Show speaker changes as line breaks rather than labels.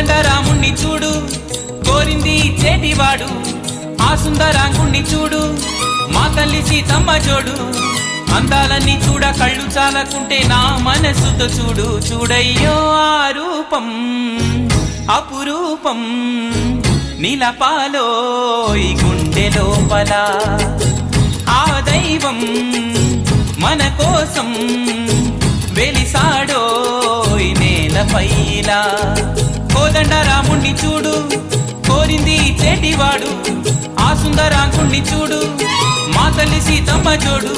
కోదండ రాముణ్ణి చూడు కోరింది చేటివాడు ఆ సుందరాంగుణ్ణి చూడు మా తల్లి సీతమ్మ జోడు అందాలన్నీ చూడ కళ్ళు చాలకుంటే నా మనసుతో చూడు చూడయ్యో ఆ రూపం అపురూపం నిలపాలో ఈ గుండె లోపల ఆ దైవం మన కోసం వెలిసాడో ఈ నేలపైలా కోదండ రాముణ్ణి చూడు కోరింది చేటివాడు ఆ సుందరాంగుణ్ణి చూడు మా తల్లి సీతమ్మ జోడు